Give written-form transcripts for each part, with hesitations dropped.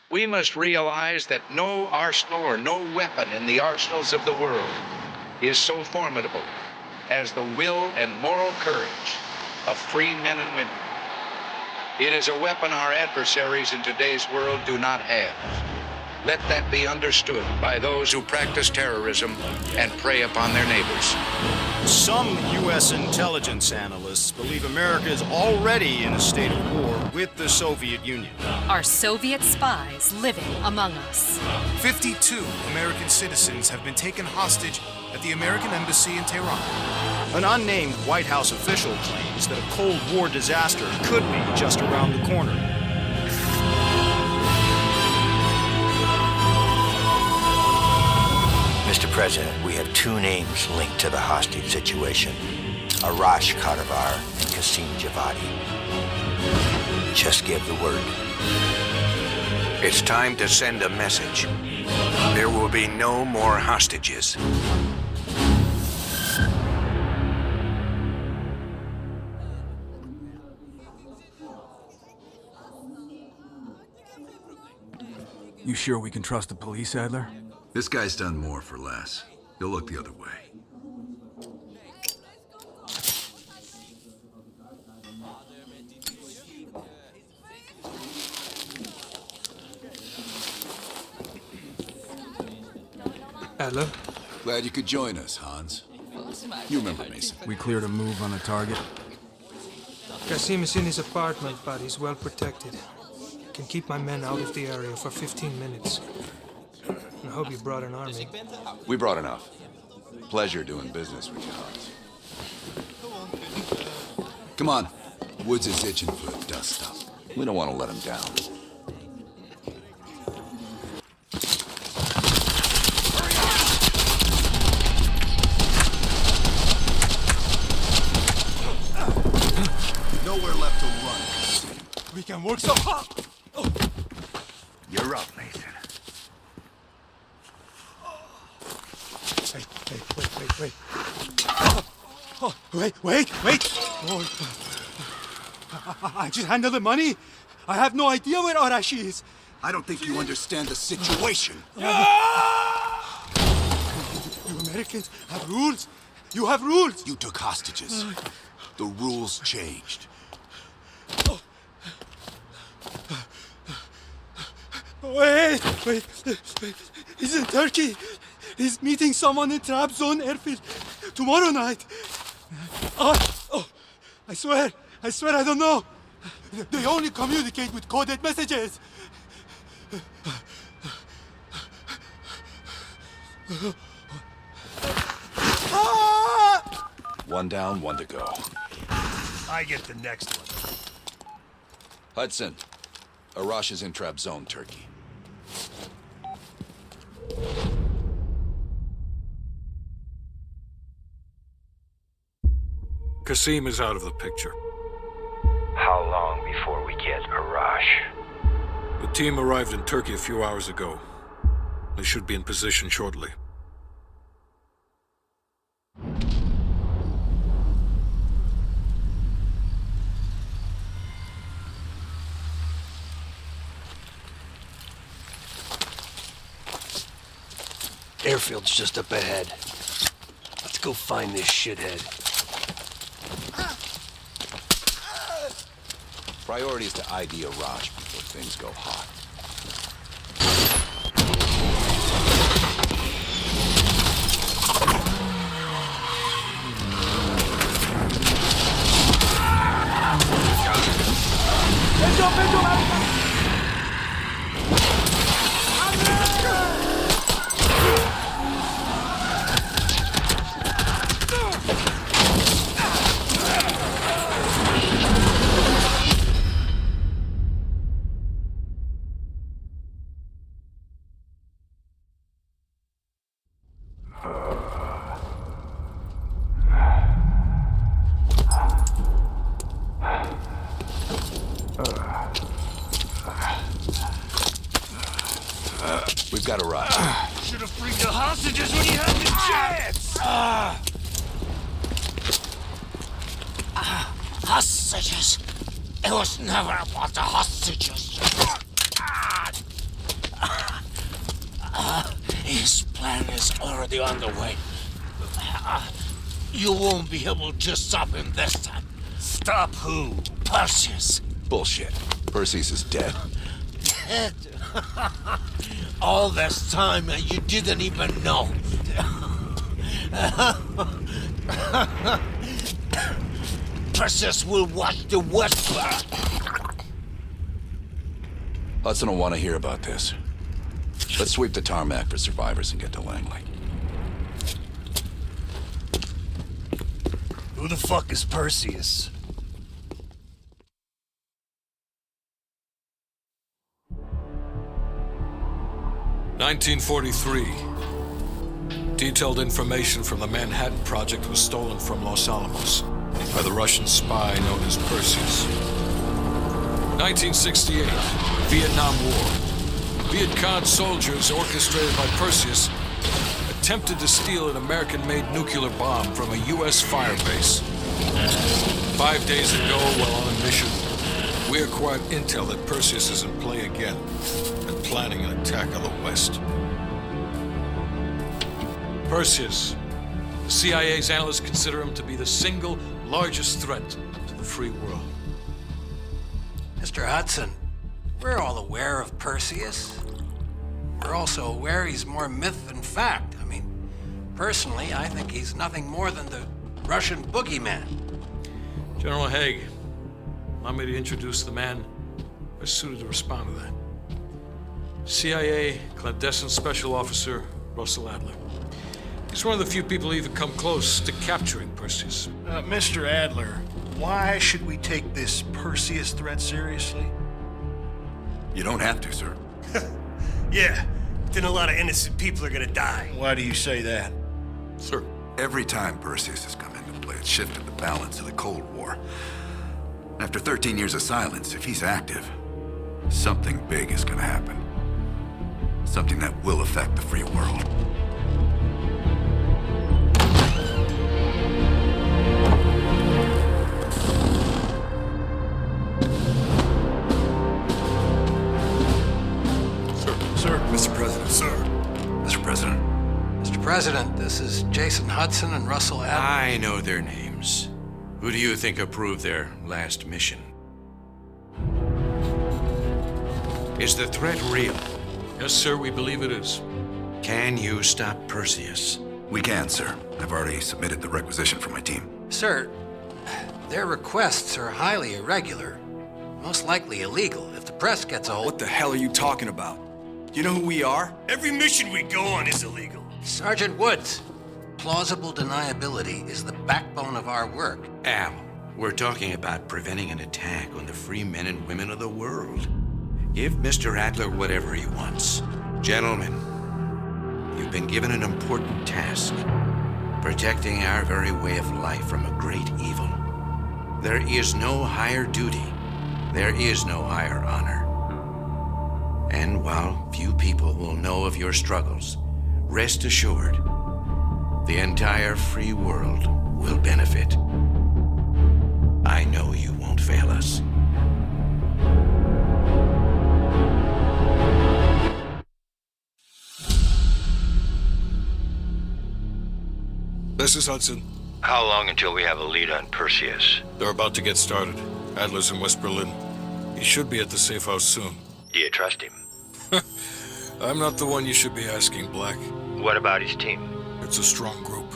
We must realize that no arsenal or no weapon in the arsenals of the world is so formidable as the will and moral courage of free men and women. It is a weapon our adversaries in today's world do not have. Let that be understood by those who practice terrorism and prey upon their neighbors. Some U.S. intelligence analysts believe America is already in a state of war with the Soviet Union. Are Soviet spies living among us? 52 American citizens have been taken hostage at the American Embassy in Tehran. An unnamed White House official claims that a Cold War disaster could be just around the corner. Mr. President, we have two names linked to the hostage situation. Arash Kadivar and Qasim Javadi. Just give the word. It's time to send a message. There will be no more hostages. You sure we can trust the police, Adler? This guy's done more for less. He'll look the other way. Adler? Glad you could join us, Hans. You remember Mason. We cleared a move on the target? Qasim is in his apartment, but he's well protected. Can keep my men out of the area for 15 minutes. I hope you brought an army. We brought enough. Pleasure doing business with you, Hans. Come on. Woods is itching for the dust up. We don't want to let him down. Nowhere left to run. We can work so hard! You're up, Mason. Wait! Oh, I just handled the money. I have no idea where Arashi is. I don't think you understand the situation. You Americans have rules. You have rules. You took hostages. The rules changed. Wait. He's in Turkey. He's meeting someone in Trabzon airfield tomorrow night. I swear I don't know. They only communicate with coded messages. One down, one to go. I get the next one. Hudson, Arash is in Trabzon, Turkey. Qasim is out of the picture. How long before we get Arash? The team arrived in Turkey a few hours ago. They should be in position shortly. Airfield's just up ahead. Let's go find this shithead. Priority is to ID Arash before things go hot. We've got Arash. Should have freed the hostages when you had the chance! Hostages. It was never about the hostages. His plan is already on the way. You won't be able to stop him this time. Stop who? Perseus. Bullshit. Perseus is dead. Dead. All this time and you didn't even know. Perseus will watch the West. Hudson will want to hear about this. Let's sweep the tarmac for survivors and get to Langley. Who the fuck is Perseus? (1943). Detailed information from the Manhattan Project was stolen from Los Alamos by the Russian spy known as Perseus. 1968. Vietnam War. Viet Cong soldiers, orchestrated by Perseus, attempted to steal an American-made nuclear bomb from a U.S. firebase. 5 days ago, while on a mission, we acquired intel that Perseus is in play again and planning an attack on the West. Perseus. The CIA's analysts consider him to be the single largest threat to the free world. Mr. Hudson, we're all aware of Perseus. We're also aware he's more myth than fact. I mean, personally, I think he's nothing more than the Russian boogeyman. General Haig, allow me to introduce the man best suited to respond to that. CIA clandestine special officer Russell Adler. He's one of the few people who even come close to capturing Perseus. Mr. Adler, why should we take this Perseus threat seriously? You don't have to, sir. Yeah, then a lot of innocent people are gonna die. Why do you say that? Sir. Every time Perseus has come into play, it's shifted the balance of the Cold War. After 13 years of silence, if he's active, something big is gonna happen. Something that will affect the free world. Mr. President. Sir. Mr. President. Mr. President, this is Jason Hudson and Russell Adler. I know their names. Who do you think approved their last mission? Is the threat real? Yes, sir, we believe it is. Can you stop Perseus? We can, sir. I've already submitted the requisition for my team. Sir, their requests are highly irregular, most likely illegal if the press gets a hold. What the hell are you talking about? Do you know who we are? Every mission we go on is illegal. Sergeant Woods, plausible deniability is the backbone of our work. Al, we're talking about preventing an attack on the free men and women of the world. Give Mr. Adler whatever he wants. Gentlemen, you've been given an important task. Protecting our very way of life from a great evil. There is no higher duty. There is no higher honor. And while few people will know of your struggles, rest assured, the entire free world will benefit. I know you won't fail us. This is Hudson. How long until we have a lead on Perseus? They're about to get started. Adler's in West Berlin. He should be at the safe house soon. Do you trust him? I'm not the one you should be asking, Black. What about his team? It's a strong group.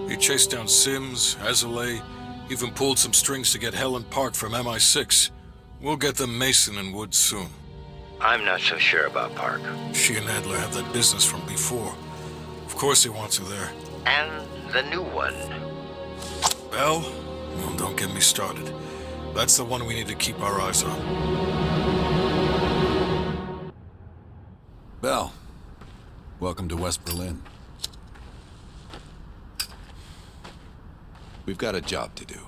He chased down Sims, Azalea, even pulled some strings to get Helen Park from MI6. We'll get them Mason and Woods soon. I'm not so sure about Park. She and Adler have that business from before. Of course he wants her there. And the new one. Bell? Well, don't get me started. That's the one we need to keep our eyes on. Bell, welcome to West Berlin. We've got a job to do.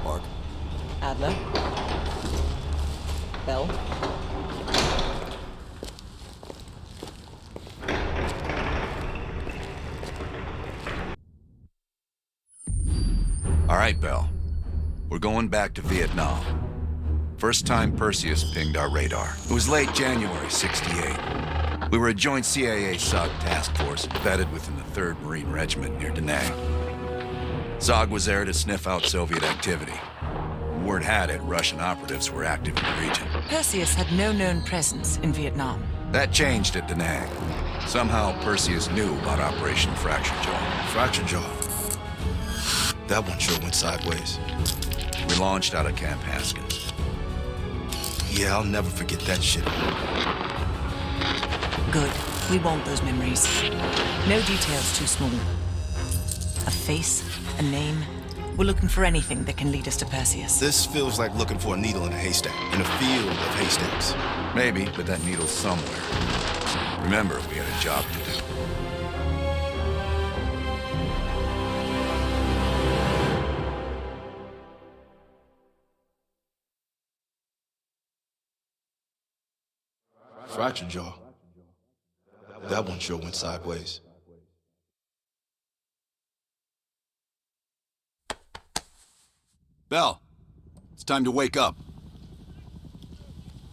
Mark. Adler. Bell. All right, Bell. We're going back to Vietnam. First time Perseus pinged our radar. It was late January, '68. We were a joint CIA-SOG task force embedded within the 3rd Marine Regiment near Da Nang. SOG was there to sniff out Soviet activity. Word had it, Russian operatives were active in the region. Perseus had no known presence in Vietnam. That changed at Da Nang. Somehow, Perseus knew about Operation Fracture Jaw. Fracture Jaw? That one sure went sideways. We launched out of Camp Haskins. Yeah, I'll never forget that shit. Good. We want those memories. No details too small. A face, a name. We're looking for anything that can lead us to Perseus. This feels like looking for a needle in a haystack, in a field of haystacks. Maybe, but that needle's somewhere. Remember, we had a job to do. Fracture Jaw. That one sure went sideways. Bell, it's time to wake up.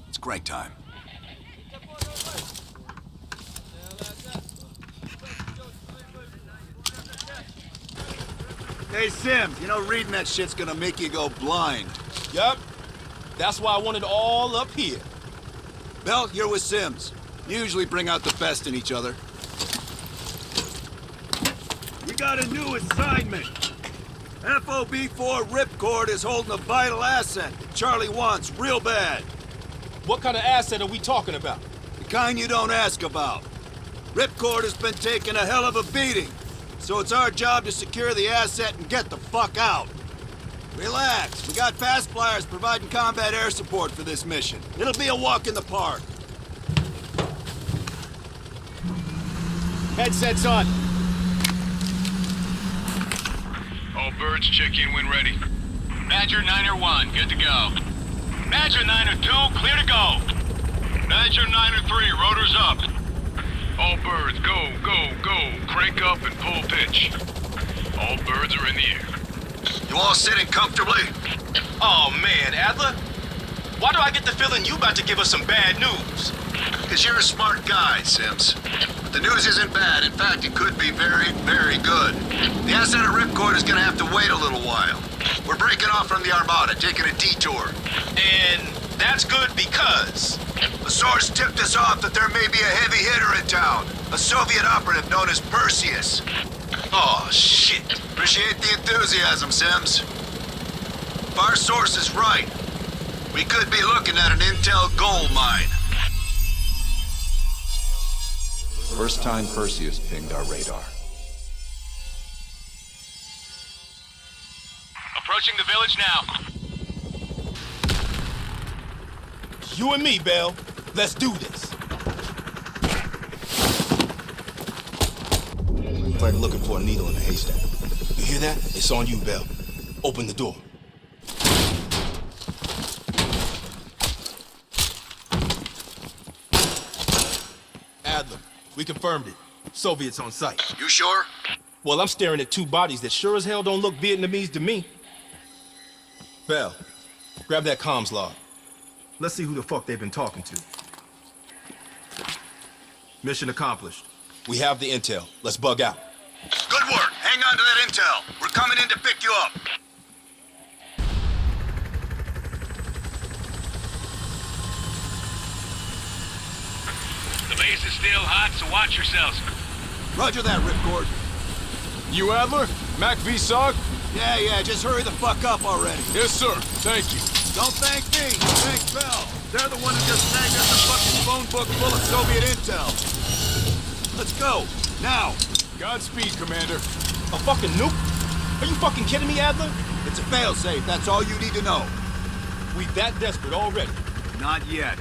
It's crank time. Hey, Sims, you know reading that shit's gonna make you go blind. Yup. That's why I want it all up here. Bell, you're with Sims. You usually bring out the best in each other. We got a new assignment. FOB4 Ripcord is holding a vital asset that Charlie wants real bad. What kind of asset are we talking about? The kind you don't ask about. Ripcord has been taking a hell of a beating, so it's our job to secure the asset and get the fuck out. Relax, we got fast flyers providing combat air support for this mission. It'll be a walk in the park. Headsets on. All birds, check in when ready. Badger 9-1, good to go. Badger 9-2, clear to go. Badger 9-3, rotors up. All birds, go, go, go. Crank up and pull pitch. All birds are in the air. You all sitting comfortably? Oh man, Adler. Why do I get the feeling you about to give us some bad news? Because you're a smart guy, Sims. But the news isn't bad. In fact, it could be very, very good. The asset at Ripcord is gonna have to wait a little while. We're breaking off from the Armada, taking a detour. And that's good because... A source tipped us off that there may be a heavy hitter in town. A Soviet operative known as Perseus. Oh, shit. Appreciate the enthusiasm, Sims. If our source is right, we could be looking at an intel gold mine. First time Perseus pinged our radar. Approaching the village now. You and me, Bell. Let's do this. Like looking for a needle in a haystack. You hear that? It's on you, Bell. Open the door. Adler, we confirmed it. Soviets on site. You sure? Well, I'm staring at two bodies that sure as hell don't look Vietnamese to me. Bell, grab that comms log. Let's see who the fuck they've been talking to. Mission accomplished. We have the intel. Let's bug out. Good work. Hang on to that intel. We're coming in to pick you up. The base is still hot, so watch yourselves. Roger that, Ripcord. You Adler? Mac V SOG? Yeah, just hurry the fuck up already. Yes, sir. Thank you. Don't thank me. Thank Bell. They're the one who just snagged us a fucking phone book full of Soviet intel. Let's go. Now. Godspeed, Commander. A fucking nuke? Are you fucking kidding me, Adler? It's a failsafe. That's all you need to know. We that desperate already? Not yet.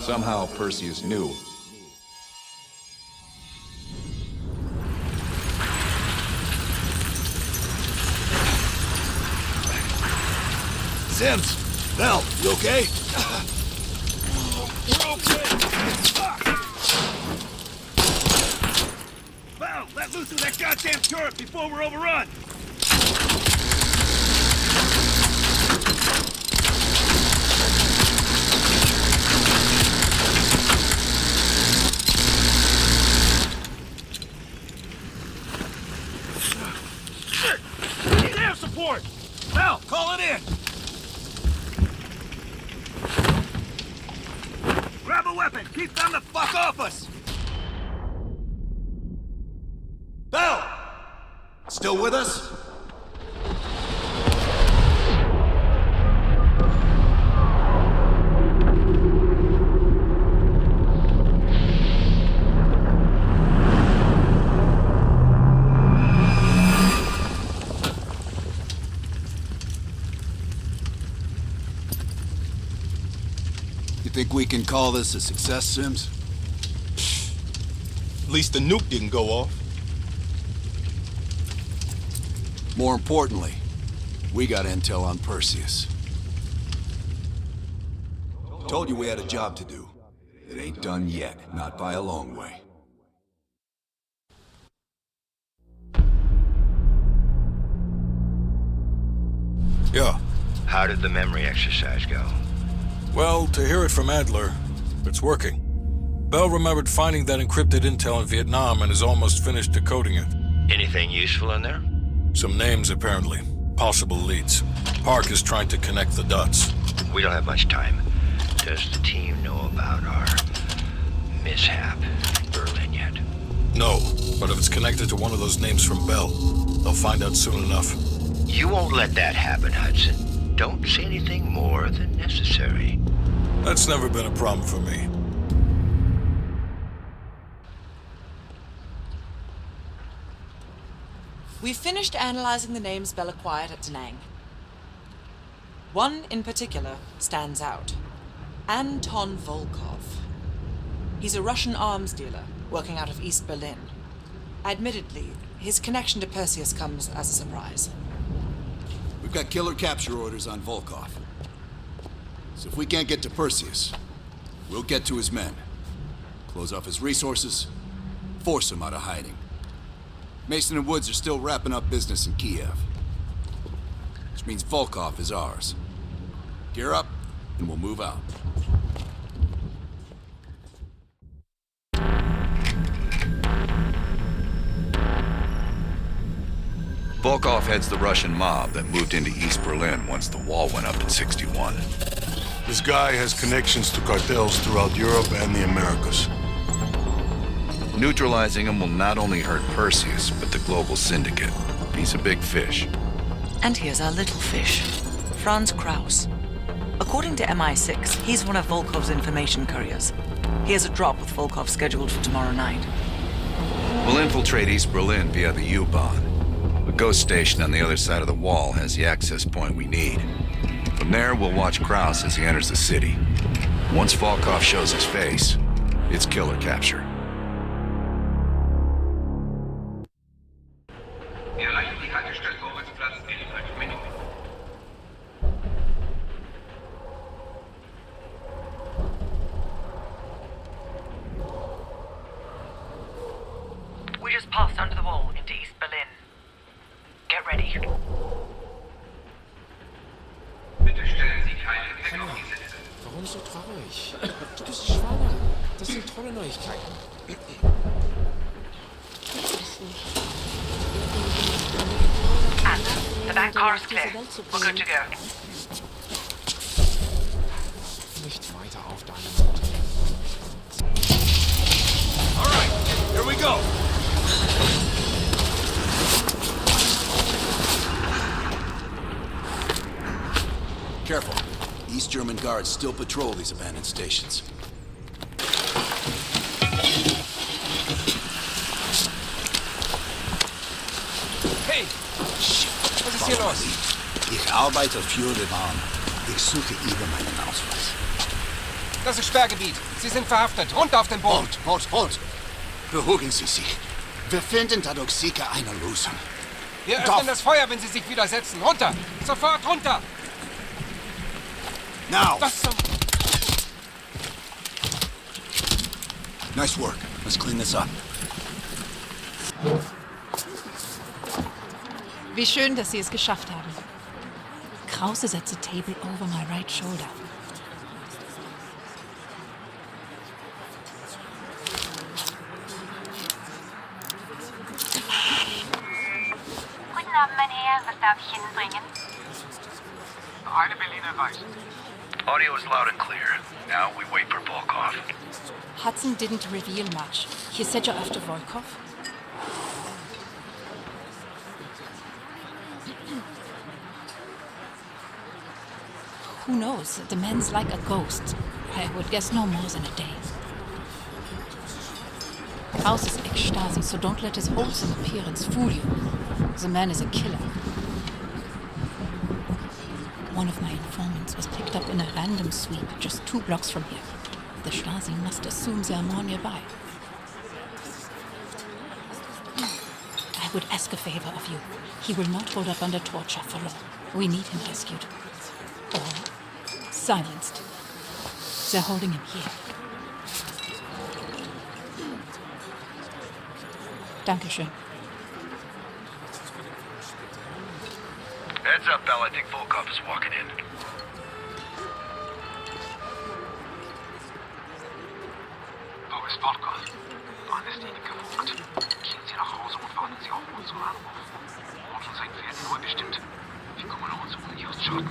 Somehow Perseus knew. Sims! Val, you okay? We're okay! Val, let loose of that goddamn turret before we're overrun! Need air support! Val, call it in! Grab a weapon! Keep them the fuck off us! Val! Still with us? You think we can call this a success, Sims? At least the nuke didn't go off. More importantly, we got intel on Perseus. Told you we had a job to do. It ain't done yet, not by a long way. Yeah. How did the memory exercise go? Well, to hear it from Adler, it's working. Bell remembered finding that encrypted intel in Vietnam and is almost finished decoding it. Anything useful in there? Some names, apparently. Possible leads. Park is trying to connect the dots. We don't have much time. Does the team know about our mishap in Berlin yet? No, but if it's connected to one of those names from Bell, they'll find out soon enough. You won't let that happen, Hudson. Don't say anything more than necessary. That's never been a problem for me. We've finished analyzing the names Bell acquired at Da Nang. One in particular stands out. Anton Volkov. He's a Russian arms dealer working out of East Berlin. Admittedly, his connection to Perseus comes as a surprise. We've got killer capture orders on Volkov. So if we can't get to Perseus, we'll get to his men. Close off his resources, force him out of hiding. Mason and Woods are still wrapping up business in Kiev. Which means Volkov is ours. Gear up, and we'll move out. Volkov heads the Russian mob that moved into East Berlin once the wall went up in '61. This guy has connections to cartels throughout Europe and the Americas. Neutralizing him will not only hurt Perseus, but the global syndicate. He's a big fish. And here's our little fish, Franz Kraus. According to MI6, he's one of Volkov's information couriers. He has a drop with Volkov scheduled for tomorrow night. We'll infiltrate East Berlin via the U-Bahn. The ghost station on the other side of the wall has the access point we need. From there, we'll watch Kraus as he enters the city. Once Volkov shows his face, it's killer capture. We just passed under the wall into East Berlin. Get ready. Warum so traurig? Du bist schwanger. Das sind tolle Neuigkeiten. And the back car is clear. We're good to go. Nicht weiter auf deinen Mund. All right, here we go. Careful. East German guards still patrol these abandoned stations. Hey! Shit, was ist hier los? Ich arbeite für die Bahn. Ich suche über meinen Ausweis. Das ist Sperrgebiet. Sie sind verhaftet. Runter auf den Boden. Halt! Beruhigen Sie sich. Wir finden dadurch sicher eine Lösung. Wir öffnen das Feuer, wenn Sie sich widersetzen. Runter! Sofort runter! Now! Was zum... Nice work. Let's clean this up. Wie schön, dass Sie es geschafft haben. Krause set the table over my right shoulder. Guten Abend, mein Herr. Was darf ich Ihnen bringen? Eine Berliner Weiß. Audio is loud and clear. Now we wait for Volkov. Hudson didn't reveal much. He said you're after Volkov? Who knows? The man's like a ghost. I would guess no more than a day. Kraus is ex-Stasi, so don't let his wholesome appearance fool you. The man is a killer. One of my informants was picked up in a random sweep just 2 blocks from here. The Stasi must assume there are more nearby. I would ask a favor of you. He will not hold up under torture for long. We need him rescued. Or silenced. They're holding him here. Dankeschön. Heads up, Bell. I think Volkov is walking in. Wo ist Volkov? Wann ist Ihnen gefolgt? Gehen Sie nach Hause und warten Sie auf unseren Anruf. Ort und Zeit werden neu bestimmt. Wir kommen auf uns Unionsscharten.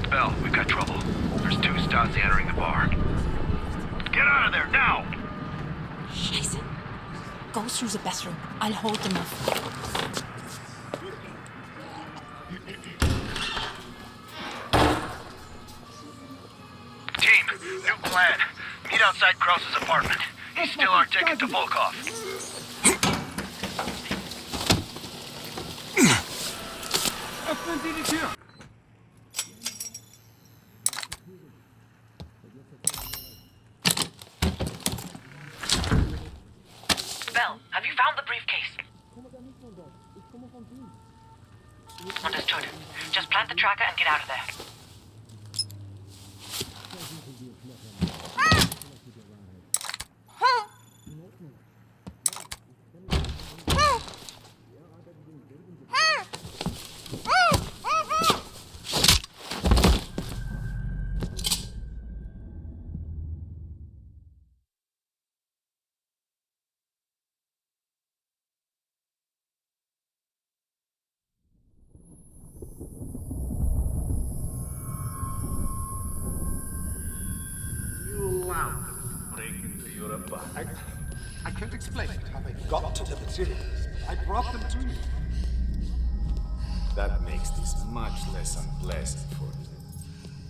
Bell, we've got trouble. There's 2 Stasi entering the bar. Get out of there, now! Scheiße. Go through the bathroom. I'll hold them off. Team, new plan. Meet outside Krause's apartment. He's still our ticket to Volkov. Öffnen Sie die Tür! Bell, have you found the briefcase? Understood. Just plant the tracker and get out of there. I can't explain how they got to the materials. I brought them to you. That makes this much less unpleasant for you.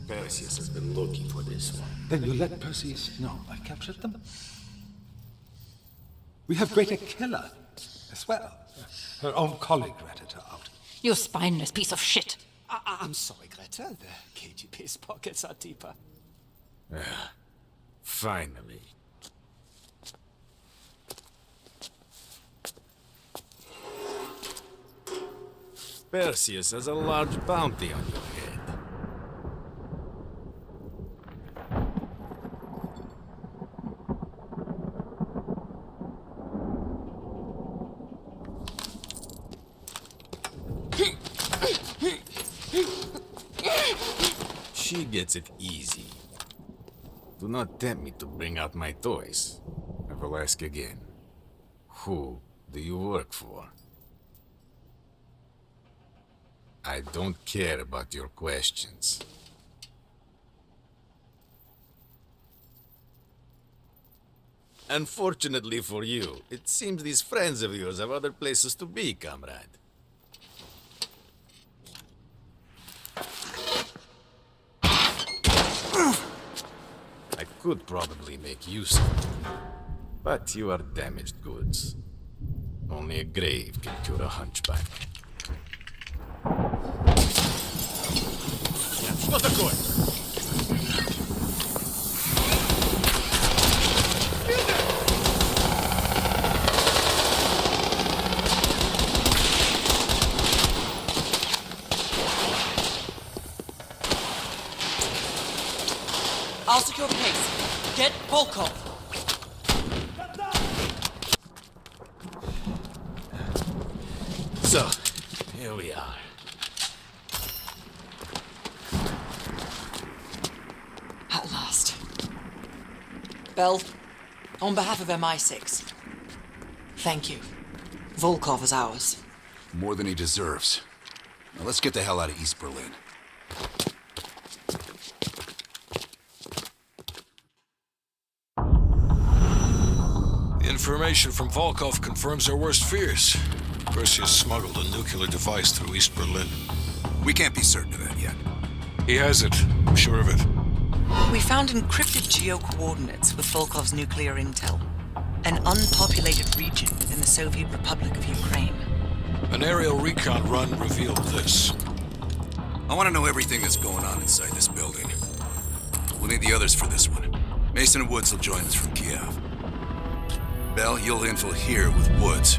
Perseus has been looking for this one. Then you let Perseus know I captured them? We have Greater Killer as well. Her own colleague ratted her out. You spineless piece of shit. I'm sorry, Greta. The KGB's pockets are deeper. Finally. Perseus has a large bounty on your head. She gets it easy. Do not tempt me to bring out my toys. I will ask again. Who do you work for? I don't care about your questions. Unfortunately for you, it seems these friends of yours have other places to be, comrade. I could probably make use of it, but you are damaged goods. Only a grave can cure a hunchback. Что такое? I'll secure the case. Get Volkov. So, here we are. At last. Bell, on behalf of MI6, thank you. Volkov is ours. More than he deserves. Now let's get the hell out of East Berlin. The information from Volkov confirms our worst fears. Perseus smuggled a nuclear device through East Berlin. We can't be certain of that yet. He has it. I'm sure of it. We found encrypted geo-coordinates with Volkov's nuclear intel. An unpopulated region within the Soviet Republic of Ukraine. An aerial recon run revealed this. I want to know everything that's going on inside this building. We'll need the others for this one. Mason and Woods will join us from Kiev. Bell, you'll infill here with Woods.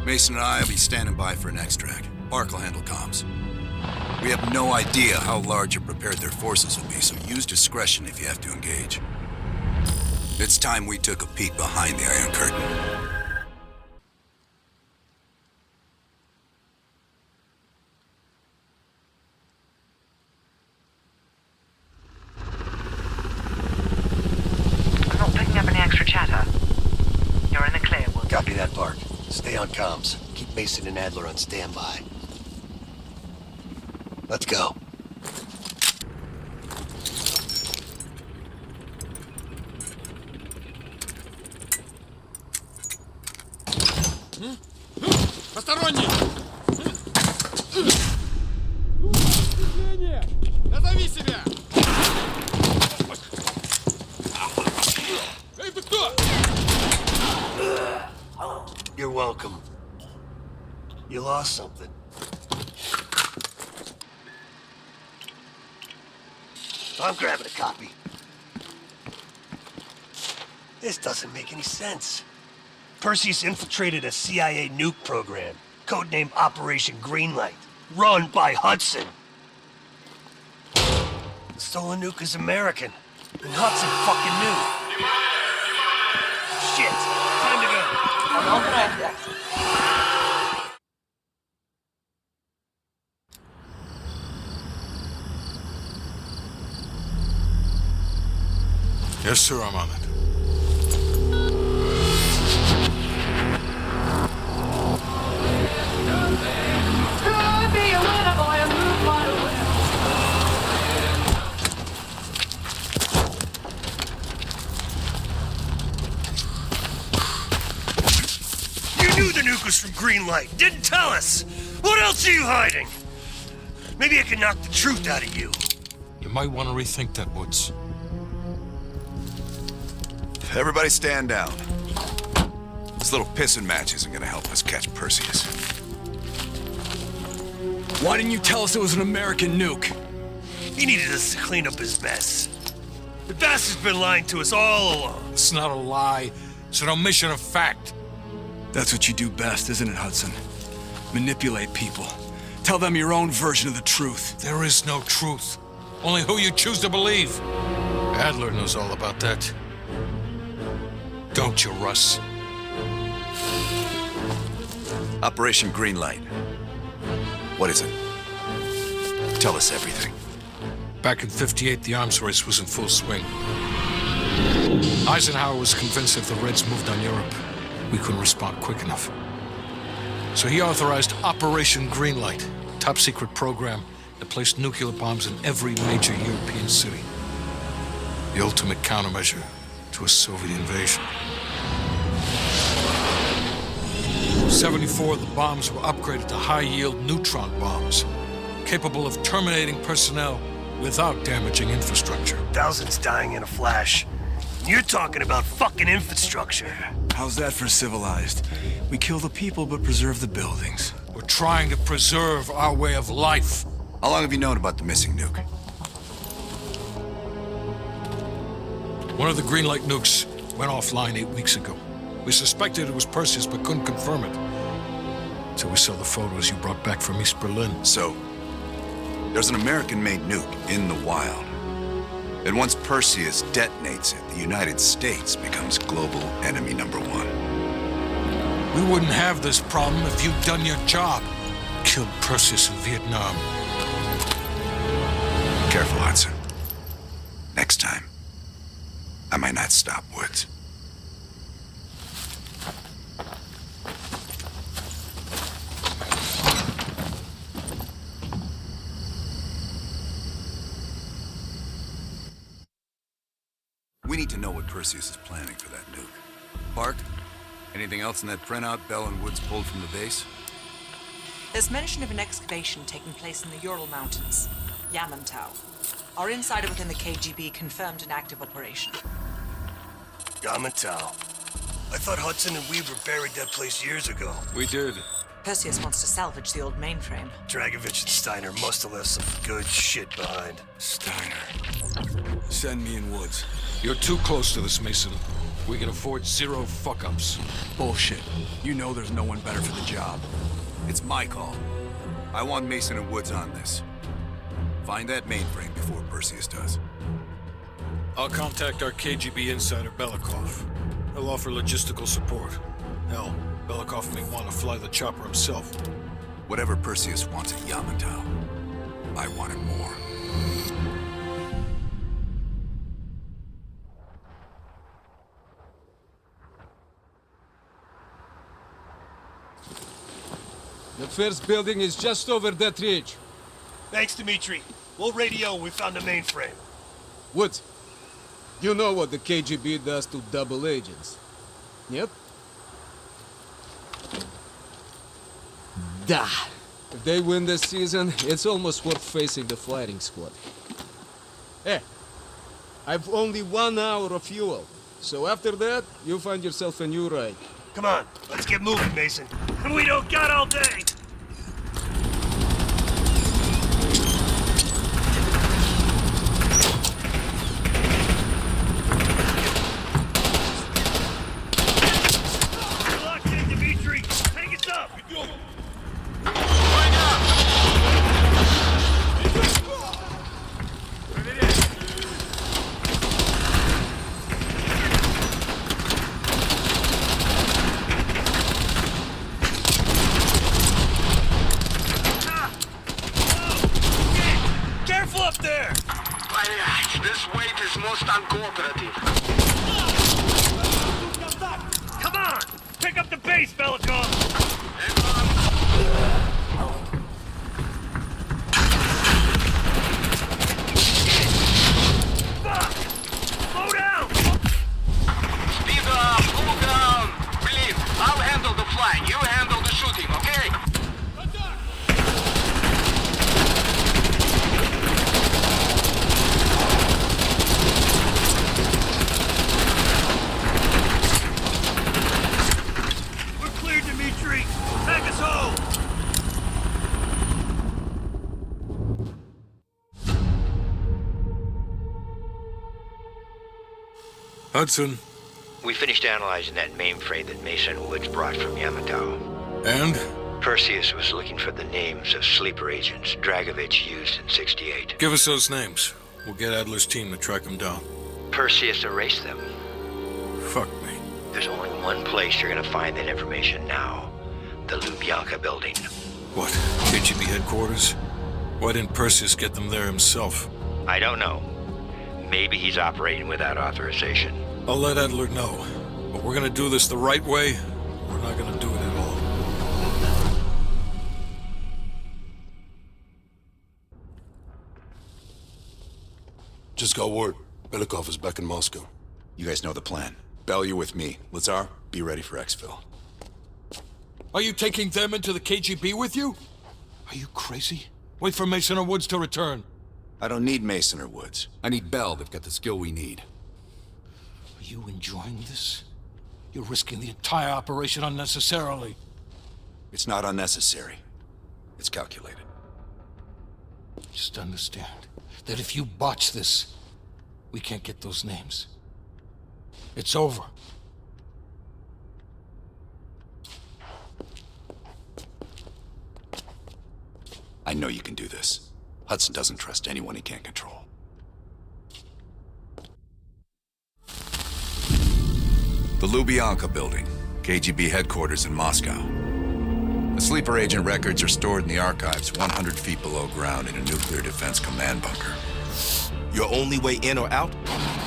Mason and I will be standing by for an extract. Park will handle comms. We have no idea how large or prepared their forces will be, so use discretion if you have to engage. It's time we took a peek behind the Iron Curtain. I'm not picking up any extra chatter. You're in the clear, Woods. Copy that, Park. Stay on comms. Keep Mason and Adler on standby. Let's go. Посторонний! Движение! Назови себя! Эй, ты кто? You're welcome. You lost something. I'm grabbing a copy. This doesn't make any sense. Perseus infiltrated a CIA nuke program, codenamed Operation Greenlight, run by Hudson. The stolen nuke is American, and Hudson fucking knew. Shit, time to go. Yes, sir, I'm on it. You knew the nuke was from Greenlight, didn't tell us! What else are you hiding? Maybe I can knock the truth out of you. You might want to rethink that, Woods. Everybody stand down. This little pissing match isn't gonna help us catch Perseus. Why didn't you tell us it was an American nuke? He needed us to clean up his mess. The bastard's been lying to us all along. It's not a lie. It's an omission of fact. That's what you do best, isn't it, Hudson? Manipulate people. Tell them your own version of the truth. There is no truth. Only who you choose to believe. Adler knows all about that. Don't you, Russ? Operation Greenlight. What is it? Tell us everything. Back in '58, the arms race was in full swing. Eisenhower was convinced if the Reds moved on Europe, we couldn't respond quick enough. So he authorized Operation Greenlight, a top-secret program that placed nuclear bombs in every major European city. The ultimate countermeasure to a Soviet invasion. 74 of the bombs were upgraded to high-yield neutron bombs, capable of terminating personnel without damaging infrastructure. Thousands dying in a flash. You're talking about fucking infrastructure. How's that for civilized? We kill the people but preserve the buildings. We're trying to preserve our way of life. How long have you known about the missing nuke? One of the Greenlight nukes went offline 8 weeks ago. We suspected it was Perseus, but couldn't confirm it. So we saw the photos you brought back from East Berlin. So, there's an American-made nuke in the wild. And once Perseus detonates it, the United States becomes global enemy #1. We wouldn't have this problem if you'd done your job. Killed Perseus in Vietnam. Careful, Hudson. Next time, I might not stop Woods. We need to know what Perseus is planning for that nuke. Park, anything else in that printout Bell and Woods pulled from the base? There's mention of an excavation taking place in the Ural Mountains, Yamantau. Our insider within the KGB confirmed an active operation. Yamantau. I thought Hudson and Weaver buried that place years ago. We did. Perseus wants to salvage the old mainframe. Dragovich and Steiner must have left some good shit behind. Steiner. Send me in Woods. You're too close to this, Mason. We can afford 0 fuck-ups. Bullshit. You know there's no one better for the job. It's my call. I want Mason and Woods on this. Find that mainframe before Perseus does. I'll contact our KGB insider, Belikov. He'll offer logistical support. Hell, Belikov may want to fly the chopper himself. Whatever Perseus wants at Yamantau, I want it more. The first building is just over that ridge. Thanks, Dmitri. We'll radio when we found the mainframe. Woods, you know what the KGB does to double agents. Yep. Da. If they win this season, it's almost worth facing the firing squad. Hey, I've only 1 hour of fuel. So after that, you find yourself a new ride. Come on, let's get moving, Mason. We don't got all day! You're locked in, Dmitri! Take us up! Most uncooperative. Come on! Pick up the base, Belikov! Fuck! Slow down! Speed up! Cool down! Please, I'll handle the flying. You handle the shooting, okay? Hudson. We finished analyzing that mainframe that Mason Woods brought from Yamantau. And? Perseus was looking for the names of sleeper agents Dragovich used in '68. Give us those names. We'll get Adler's team to track them down. Perseus erased them. Fuck me. There's only one place you're gonna find that information now. The Lubyanka building. What? KGB headquarters? Why didn't Perseus get them there himself? I don't know. Maybe he's operating without authorization. I'll let Adler know. But we're gonna do this the right way, or we're not gonna do it at all. Just got word. Belikov is back in Moscow. You guys know the plan. Bell, you're with me. Lazar, be ready for exfil. Are you taking them into the KGB with you? Are you crazy? Wait for Mason or Woods to return. I don't need Mason or Woods. I need Bell. They've got the skill we need. Are you enjoying this? You're risking the entire operation unnecessarily. It's not unnecessary. It's calculated. Just understand that if you botch this, we can't get those names. It's over. I know you can do this. Hudson doesn't trust anyone he can't control. The Lubyanka building, KGB headquarters in Moscow. The sleeper agent records are stored in the archives 100 feet below ground in a nuclear defense command bunker. Your only way in or out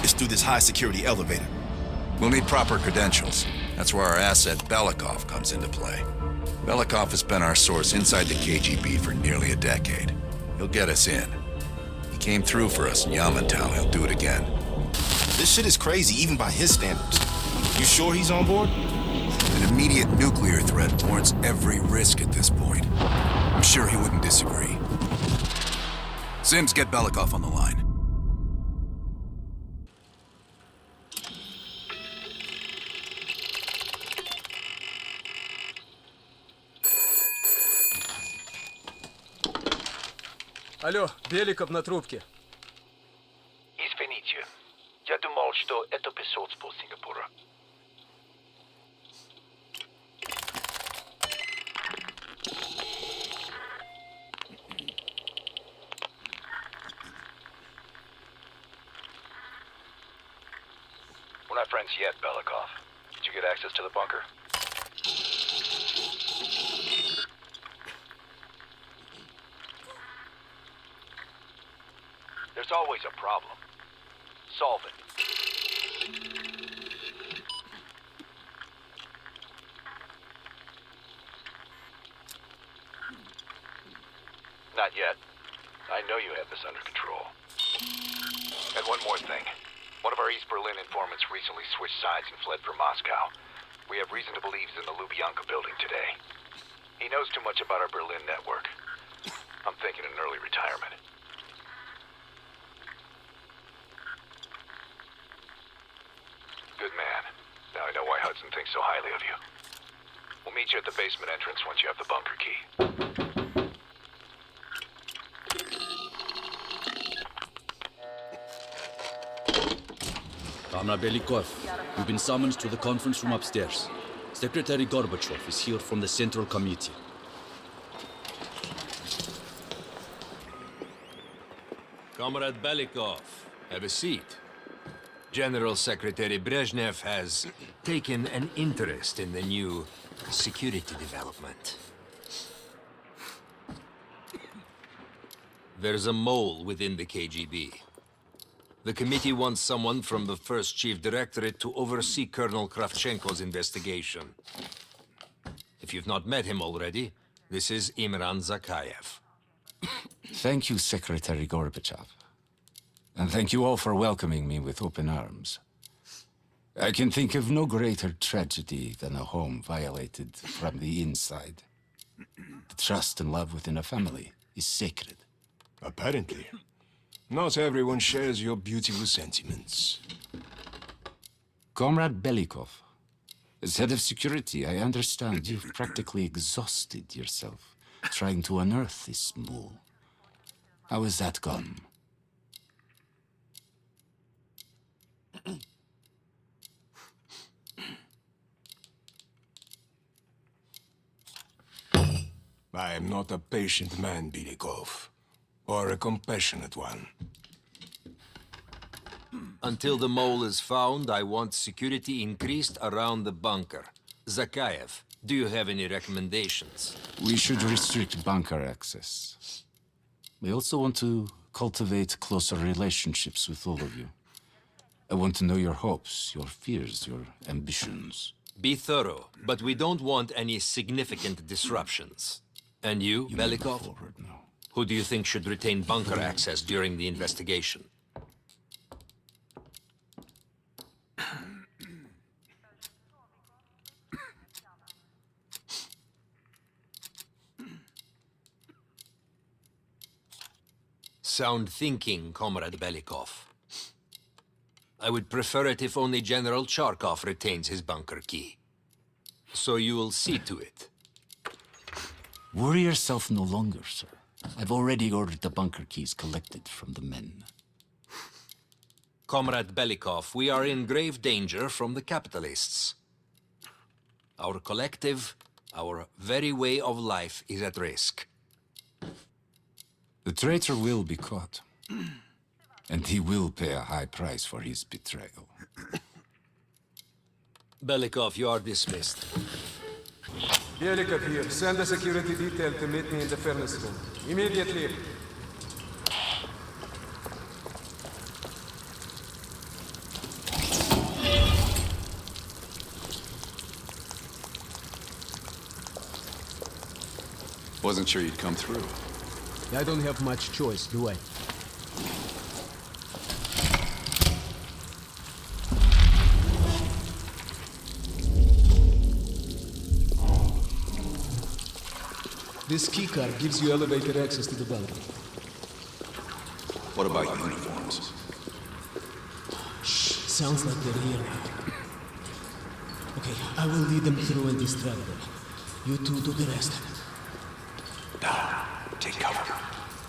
is through this high-security elevator. We'll need proper credentials. That's where our asset, Belikov, comes into play. Belikov has been our source inside the KGB for nearly a decade. He'll get us in. He came through for us in Yamantau. He'll do it again. This shit is crazy, even by his standards. You sure he's on board? An immediate nuclear threat warrants every risk at this point. I'm sure he wouldn't disagree. Sims, get Belikov on the line. Алло, Беликов на трубке. Извините, я думал, что это посольство Сингапура. We're not friends yet, Belikov. Did you get access to the bunker? There's always a problem. Solve it. Not yet. I know you have this under control. And one more thing. One of our East Berlin informants recently switched sides and fled for Moscow. We have reason to believe he's in the Lubyanka building today. He knows too much about our Berlin network. I'm thinking an early retirement. Good man. Now I know why Hudson thinks so highly of you. We'll meet you at the basement entrance once you have the bunker key. Comrade Belikov, you've been summoned to the conference room upstairs. Secretary Gorbachev is here from the Central Committee. Comrade Belikov, have a seat. General Secretary Brezhnev has taken an interest in the new security development. There's a mole within the KGB. The committee wants someone from the first Chief Directorate to oversee Colonel Kravchenko's investigation. If you've not met him already, this is Imran Zakayev. Thank you, Secretary Gorbachev. And thank you all for welcoming me with open arms. I can think of no greater tragedy than a home violated from the inside. The trust and love within a family is sacred. Apparently. Not everyone shares your beautiful sentiments. Comrade Belikov, as head of security, I understand you've practically exhausted yourself trying to unearth this mole. How has that gone? I am not a patient man, Belikov, or a compassionate one. Until the mole is found, I want security increased around the bunker. Zakayev, do you have any recommendations? We should restrict bunker access. We also want to cultivate closer relationships with all of you. I want to know your hopes, your fears, your ambitions. Be thorough, but we don't want any significant disruptions. And you, Belikov? Who do you think should retain bunker access during the investigation? Sound thinking, Comrade Belikov. I would prefer it if only General Charkov retains his bunker key. So you will see to it. Worry yourself no longer, sir. I've already ordered the bunker keys collected from the men. Comrade Belikov, we are in grave danger from the capitalists. Our collective, our very way of life is at risk. The traitor will be caught. And he will pay a high price for his betrayal. Belikov, you are dismissed. Belikov here. Send a security detail to meet me in the furnace room. Immediately. Wasn't sure you'd come through. I don't have much choice, do I? This keycard gives you elevator access to the building. What about uniforms? Shh, sounds like they're here now. Okay, I will lead them through and distract them. You two do the rest. Nah, take cover.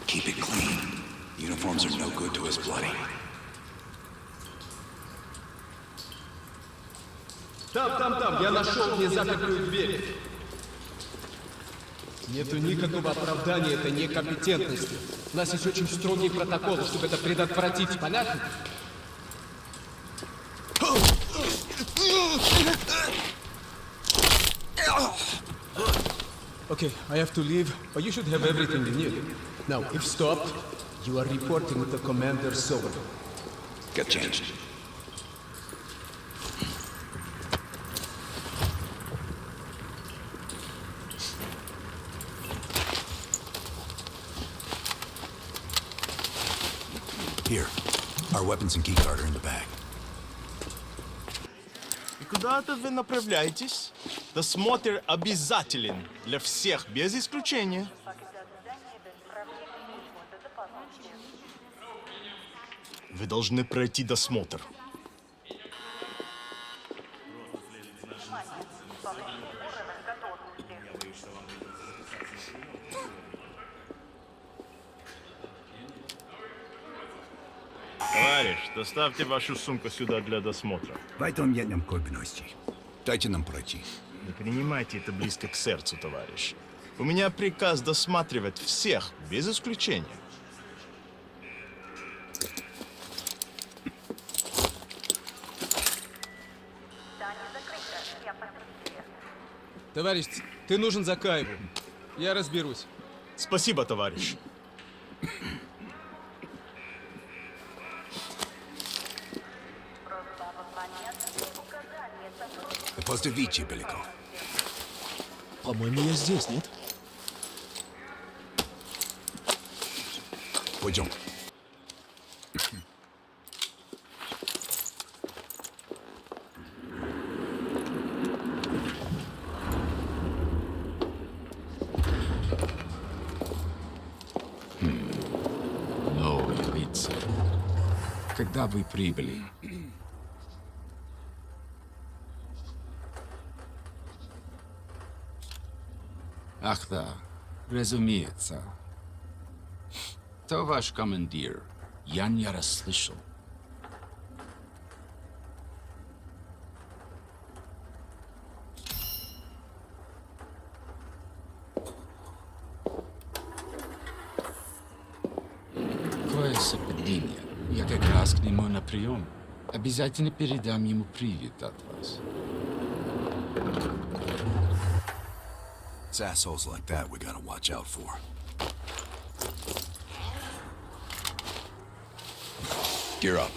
Keep it clean. Uniforms are no good to us bloody. Там, я нашел незапертую дверь. Нету никакого оправдания этой некомпетентности. У нас есть очень строгие протоколы, чтобы это предотвратить. Понятно? Okay, I have to leave, but you should have everything you need. Now, if stopped, you are reporting to Commander Sober. Get changed. Here, our weapons and keycard are in the bag. И куда-то вы направляетесь? Досмотр обязателен для всех, без исключения. Вы должны пройти досмотр. Товарищ, доставьте вашу сумку сюда для досмотра. Дайте нам пройти. Не принимайте это близко к сердцу, товарищ. У меня приказ досматривать всех, без исключения. Товарищ, ты нужен за Кайбу. Я разберусь. Спасибо, товарищ. Поздравите, Беликов. По-моему, я здесь, нет? Пойдем. Новые лица. Когда вы прибыли? Ах да, разумеется. То ваш командир. Я не расслышал. Какое совпадение. Я как раз к нему на прием. Обязательно передам ему привет от вас. It's assholes like that we gotta watch out for. Gear up.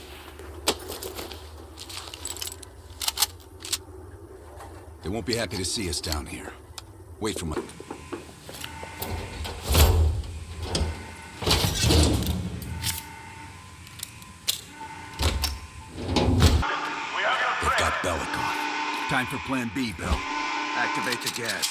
They won't be happy to see us down here. Wait for my... They've got Belikov. Time for Plan B, Bill. Activate the gas.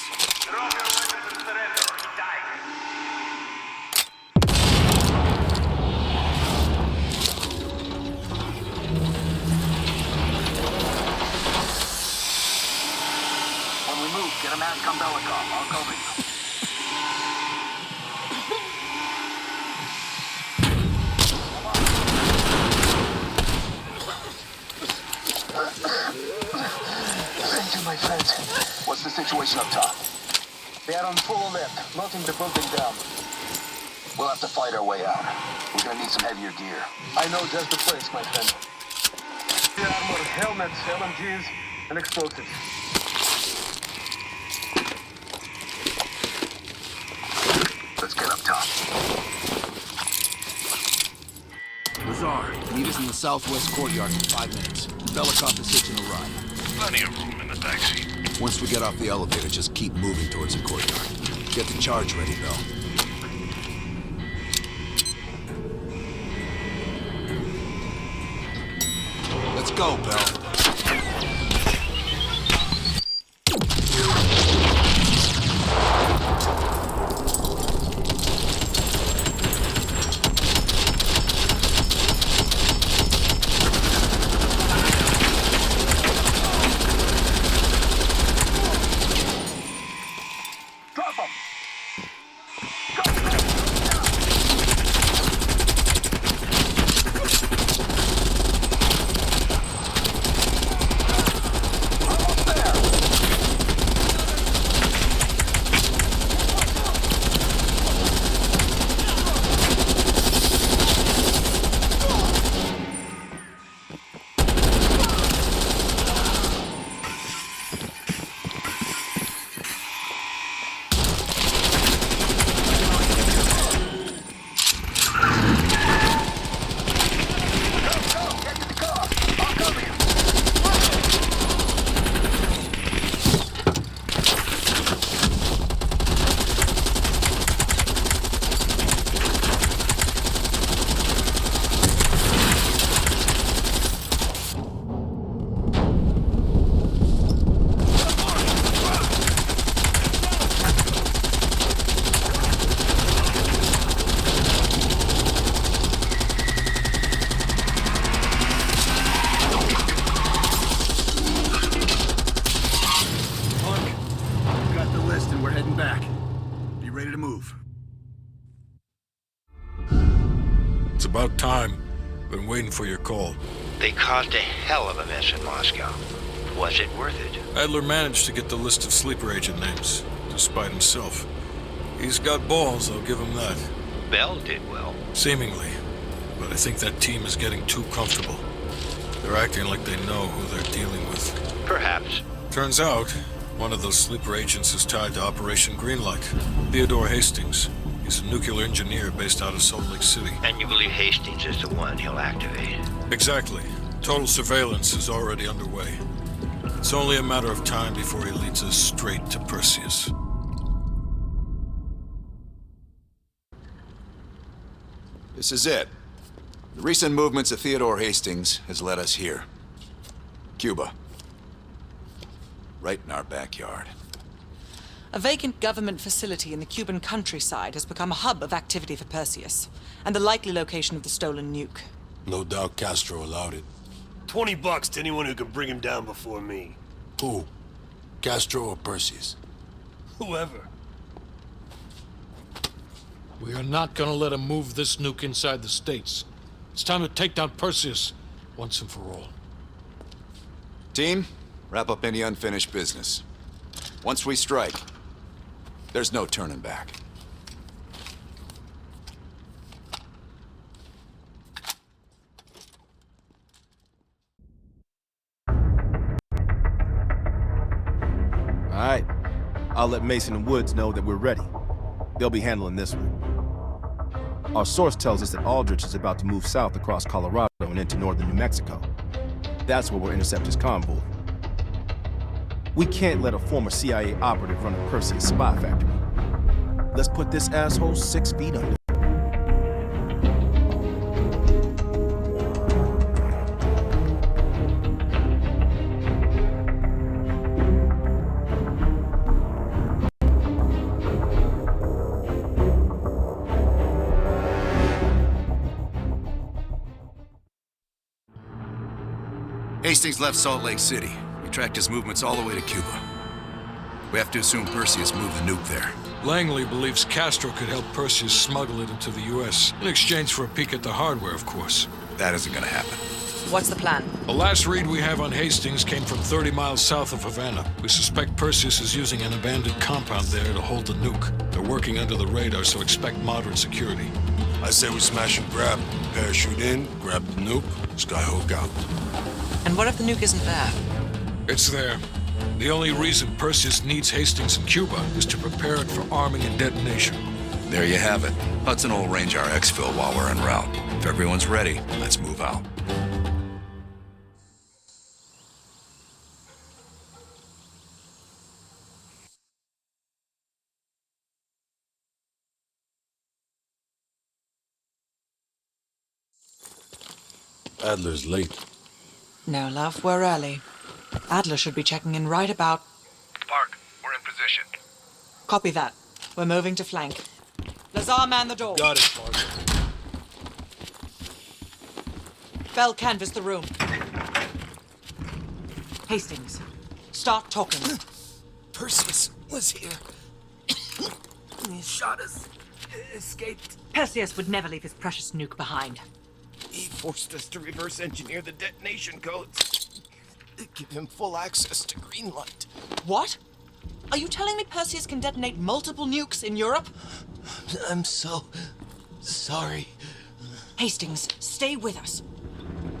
Get a man come Belikov. I'll cover you. Thank you, my friend. What's the situation up top? They are on full alert, locking the building down. We'll have to fight our way out. We're gonna need some heavier gear. I know just the place, my friend. Armor, helmets, LMGs. and explosives. Let's get up top. Lazar, meet us in the southwest courtyard in 5 minutes. Belikov is hitching a ride. Plenty of room in the backseat. Once we get off the elevator, just keep moving towards the courtyard. Get the charge ready, Bell. Let's go, Bell. About time. Been waiting for your call. They caused a hell of a mess in Moscow. Was it worth it? Adler managed to get the list of sleeper agent names, despite himself. He's got balls, I'll give him that. Bell did well. Seemingly. But I think that team is getting too comfortable. They're acting like they know who they're dealing with. Perhaps. Turns out, one of those sleeper agents is tied to Operation Greenlight. Theodore Hastings. He's a nuclear engineer based out of Salt Lake City. And you believe Hastings is the one he'll activate? Exactly. Total surveillance is already underway. It's only a matter of time before he leads us straight to Perseus. This is it. The recent movements of Theodore Hastings has led us here. Cuba. Right in our backyard. A vacant government facility in the Cuban countryside has become a hub of activity for Perseus, and the likely location of the stolen nuke. No doubt Castro allowed it. $20 to anyone who can bring him down before me. Who? Castro or Perseus? Whoever. We are not gonna let him move this nuke inside the States. It's time to take down Perseus once and for all. Team, wrap up any unfinished business. Once we strike, there's no turning back. All right. I'll let Mason and Woods know that we're ready. They'll be handling this one. Our source tells us that Aldrich is about to move south across Colorado and into northern New Mexico. That's where we'll intercept his convoy. We can't let a former CIA operative run a Perseus spy factory. Let's put this asshole 6 feet under. Hastings left Salt Lake City. We tracked his movements all the way to Cuba. We have to assume Perseus moved the nuke there. Langley believes Castro could help Perseus smuggle it into the U.S. in exchange for a peek at the hardware, of course. That isn't gonna happen. What's the plan? The last read we have on Hastings came from 30 miles south of Havana. We suspect Perseus is using an abandoned compound there to hold the nuke. They're working under the radar, so expect moderate security. I say we smash and grab. Parachute in, grab the nuke, skyhook out. And what if the nuke isn't there? It's there. The only reason Perseus needs Hastings in Cuba is to prepare it for arming and detonation. There you have it. Hudson will arrange our exfil while we're en route. If everyone's ready, let's move out. Adler's late. No, love, we're early. Adler should be checking in right about... Park, we're in position. Copy that. We're moving to flank. Lazar, man the door. Got it, Parker. Bell, canvass the room. Hastings, start talking. Perseus was here. He shot us. Escaped. Perseus would never leave his precious nuke behind. He forced us to reverse engineer the detonation codes. Give him full access to Greenlight. What? Are you telling me Perseus can detonate multiple nukes in Europe? I'm so sorry. Hastings, stay with us.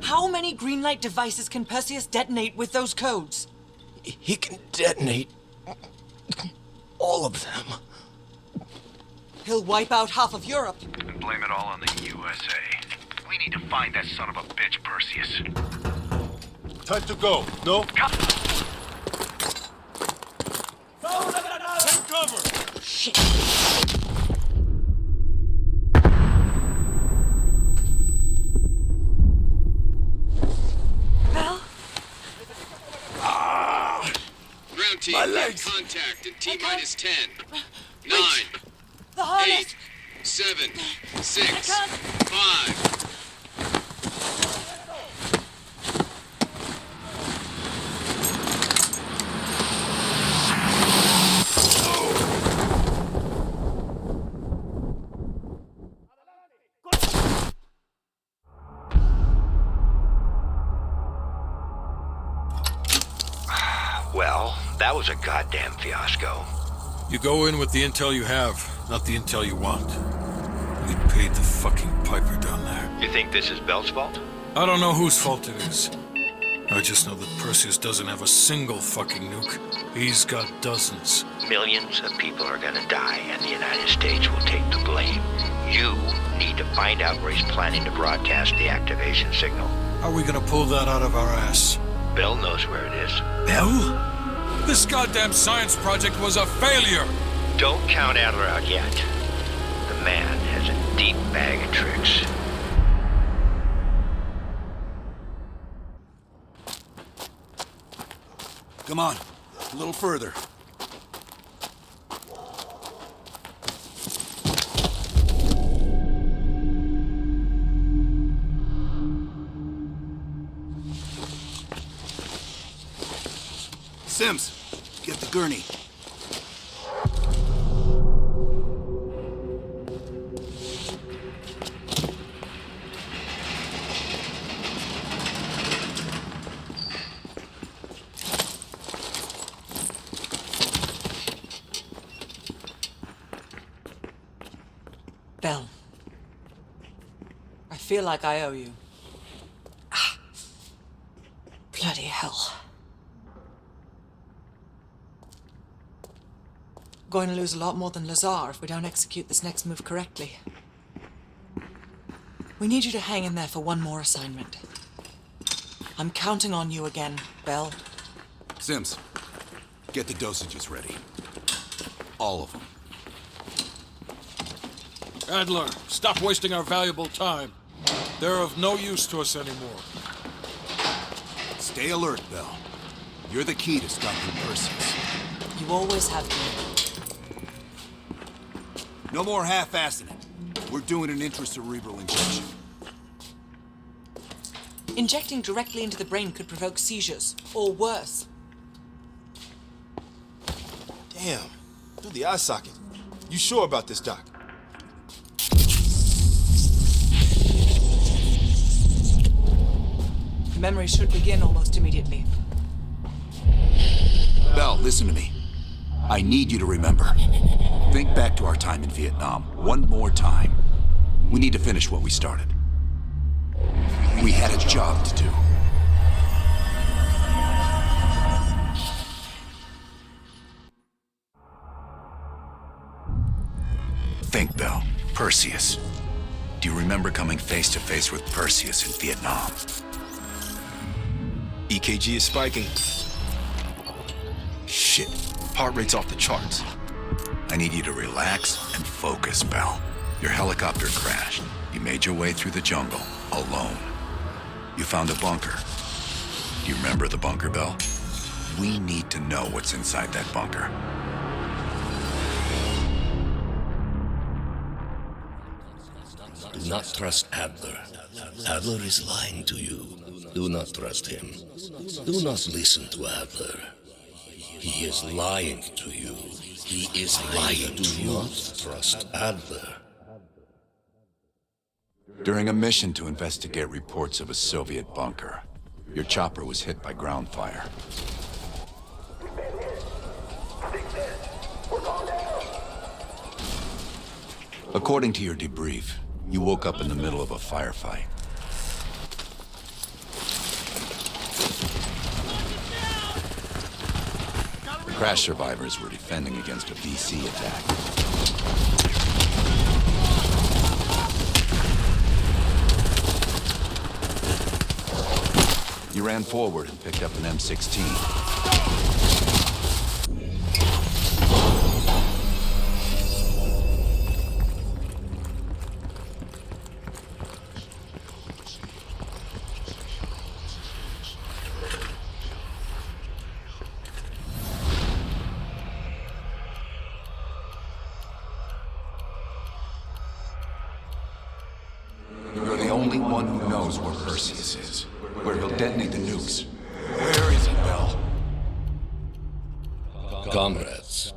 How many Greenlight devices can Perseus detonate with those codes? He can detonate all of them. He'll wipe out half of Europe. And blame it all on the USA. We need to find that son of a bitch, Perseus. Time to go, no? Take cover! Shit. Bell? Ground team, My legs. contact in T-minus 10, 9, The harness. 8, 7, 6, 5. Well, that was a goddamn fiasco. You go in with the intel you have, not the intel you want. We paid the fucking piper down there. You think this is Bell's fault? I don't know whose fault it is. I just know that Perseus doesn't have a single fucking nuke. He's got dozens. Millions of people are gonna die, and the United States will take the blame. You need to find out where he's planning to broadcast the activation signal. How are we gonna pull that out of our ass? Bell knows where it is. Bell? This goddamn science project was a failure! Don't count Adler out yet. The man has a deep bag of tricks. Come on, a little further. Sims, get the gurney. Bell. I feel like I owe you. Bloody hell. Going to lose a lot more than Lazar if we don't execute this next move correctly. We need you to hang in there for one more assignment. I'm counting on you again, Bell. Sims, get the dosages ready. All of them. Adler, stop wasting our valuable time. They're of no use to us anymore. Stay alert, Bell. You're the key to stopping Perseus. You always have been. No more half-assing it. We're doing an intracerebral injection. Injecting directly into the brain could provoke seizures, or worse. Damn. Through the eye socket. You sure about this, Doc? The memory should begin almost immediately. Bell, listen to me. I need you to remember. Think back to our time in Vietnam one more time. We need to finish what we started. We had a job to do. Perseus. Do you remember coming face to face with Perseus in Vietnam? EKG is spiking. Shit, heart rate's off the charts. I need you to relax and focus, Bell. Your helicopter crashed. You made your way through the jungle, alone. You found a bunker. Do you remember the bunker, Bell? We need to know what's inside that bunker. Do not trust Adler. Adler is lying to you. Do not trust him. Do not listen to Adler. He is lying to you. He is lying. Do not trust Adler. During a mission to investigate reports of a Soviet bunker, your chopper was hit by ground fire. According to your debrief, you woke up in the middle of a firefight. Crash survivors were defending against a VC attack. You ran forward and picked up an M16. You're the only one who knows where Perseus is, where he'll detonate the nukes. Where is he, Bell? Comrades,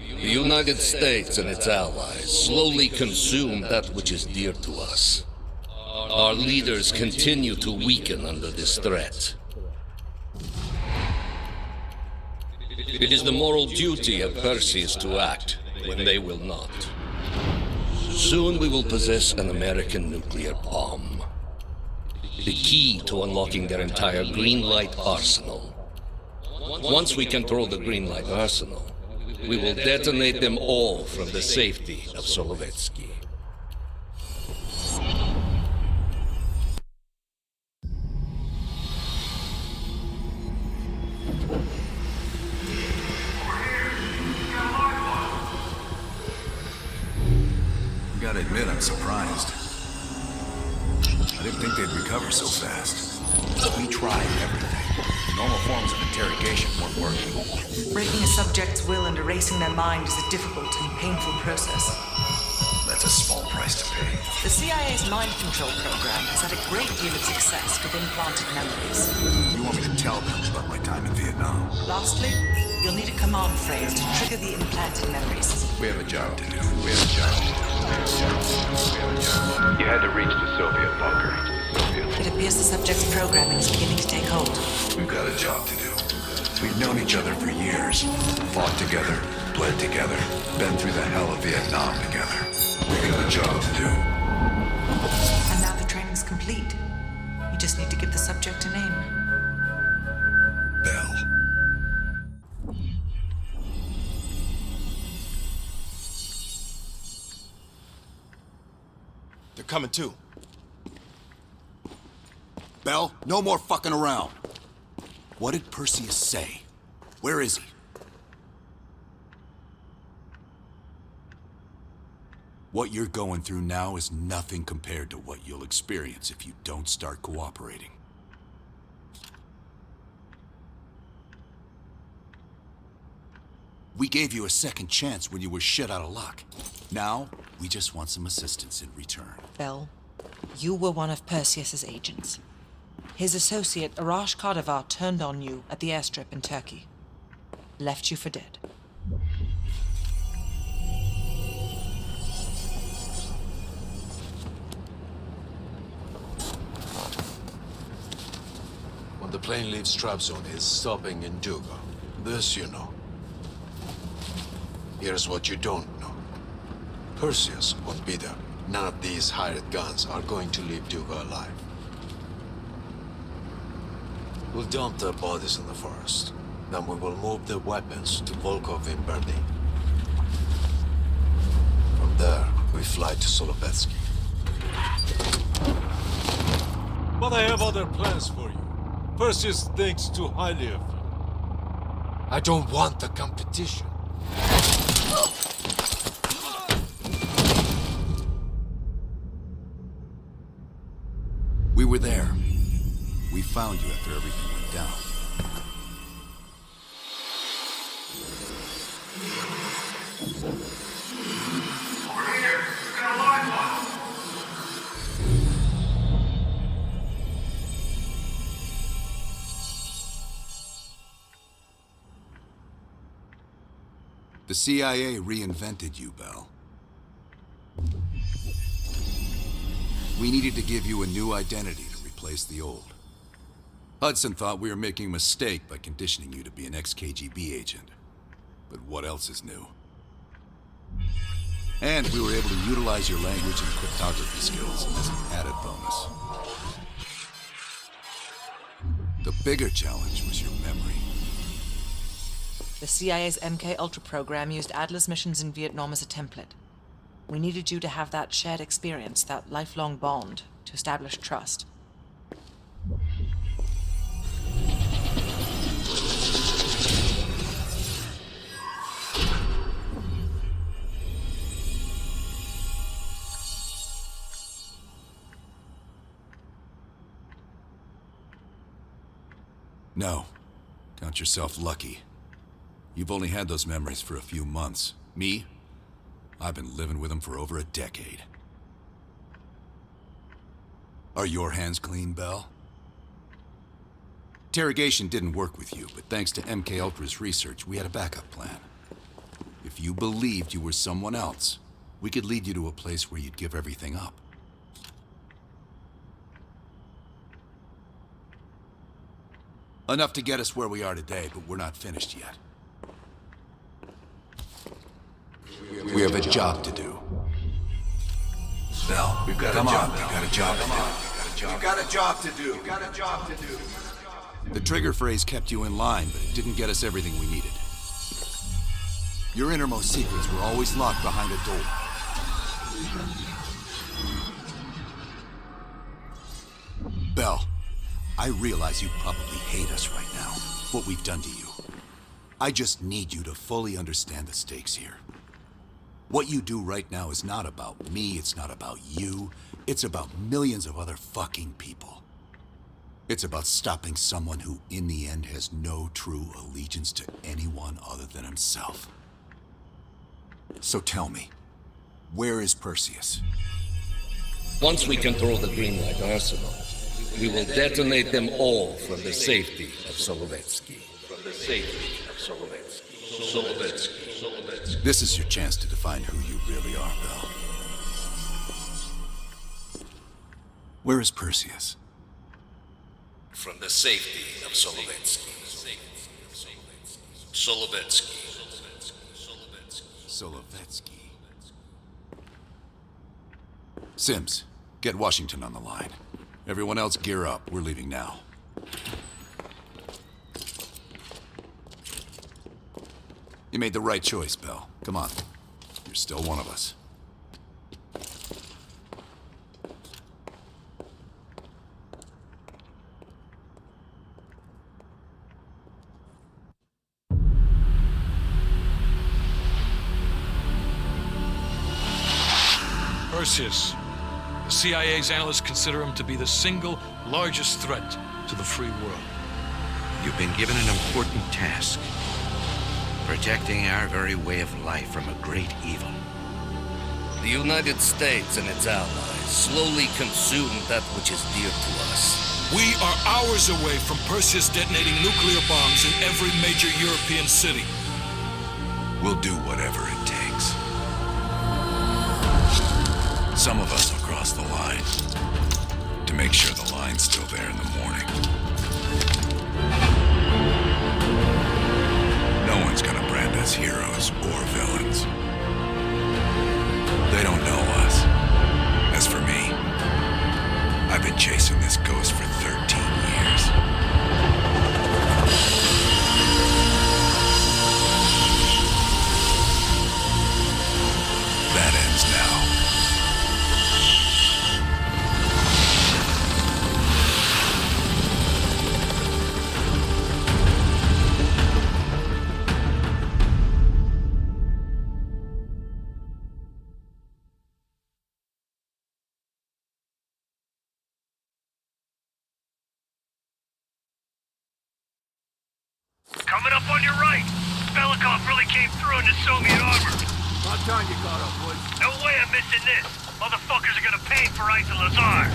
the United States and its allies slowly consume that which is dear to us. Our leaders continue to weaken under this threat. It is the moral duty of Perseus to act when they will not. Soon we will possess an American nuclear bomb. The key to unlocking their entire green light arsenal. Once we control the green light arsenal, we will detonate them all from the safety of Solovetsky. Gotta admit, I'm surprised. I didn't think they'd recover so fast. We tried everything. Normal forms of interrogation weren't working. Breaking a subject's will and erasing their mind is a difficult and painful process. That's a small price to pay. The CIA's mind control program has had a great deal of success with implanted memories. You want me to tell them about my time in Vietnam? Lastly, you'll need a command phrase to trigger the implanted memories. We have a job to do. We have a job to do. You had to reach the Soviet bunker. It appears the subject's programming is beginning to take hold. We've got a job to do. We've known each other for years. Fought together, bled together, been through the hell of Vietnam together. We got a job to do. And now the training's complete. You just need to give the subject a name. Bell. They're coming too. Bell, no more fucking around. What did Perseus say? Where is he? What you're going through now is nothing compared to what you'll experience if you don't start cooperating. We gave you a second chance when you were shit out of luck. Now, we just want some assistance in return. Bell, you were one of Perseus's agents. His associate, Arash Kadivar, turned on you at the airstrip in Turkey. Left you for dead. When the plane leaves trap zone, it's stopping in Duga. This you know. Here's what you don't know. Perseus won't be there. None of these hired guns are going to leave Duga alive. We'll dump their bodies in the forest. Then we will move the weapons to Volkov in Berlin. From there, We fly to Solovetsky. But I have other plans for you. Perseus thinks too highly of you. I don't want the competition. We were there. We found you after everything went down. Over here! We've got a live one! The CIA reinvented you, Bell. We needed to give you a new identity to replace the old. Hudson thought we were making a mistake by conditioning you to be an ex-KGB agent. But what else is new? And we were able to utilize your language and cryptography skills as an added bonus. The bigger challenge was your memory. The CIA's MK Ultra program used Adler's missions in Vietnam as a template. We needed you to have that shared experience, that lifelong bond, to establish trust. No. Count yourself lucky. You've only had those memories for a few months. Me? I've been living with them for over a decade. Are your hands clean, Bell? Interrogation didn't work with you, but thanks to MK Ultra's research, we had a backup plan. If you believed you were someone else, we could lead you to a place where you'd give everything up. Enough to get us where we are today, but we're not finished yet. We have a job to do. Bell, we've got a job. We've got a job to do. We've got a job to do. We've got a job to do. The trigger phrase kept you in line, but it didn't get us everything we needed. Your innermost secrets were always locked behind a door. Bell, I realize you probably hate us right now, what we've done to you. I just need you to fully understand the stakes here. What you do right now is not about me, it's not about you, it's about millions of other fucking people. It's about stopping someone who, in the end, has no true allegiance to anyone other than himself. So tell me, where is Perseus? Once we control the Greenlight arsenal, we will detonate them all from the safety of Solovetsky. From the safety of Solovetsky. Solovetsky. This is your chance to define who you really are, Bell. Where is Perseus? From the safety of Solovetsky. Solovetsky. Solovetsky. Sims, get Washington on the line. Everyone else gear up. We're leaving now. You made the right choice, Bell. Come on. You're still one of us. Perseus. The CIA's analysts consider him to be the single largest threat to the free world. You've been given an important task. Protecting our very way of life from a great evil. The United States and its allies slowly consume that which is dear to us. We are hours away from Perseus detonating nuclear bombs in every major European city. We'll do whatever it takes. Some of us will cross the line to make sure the line's still there in the morning. No one's gonna brand us heroes or villains. They don't know us. As for me, I've been chasing this ghost for 13 years. That ends now. Coming up on your right. Belikov really came through in the Soviet armor. About time you caught up, Woods. No way I'm missing this. Motherfuckers are gonna pay for Isa Lazar.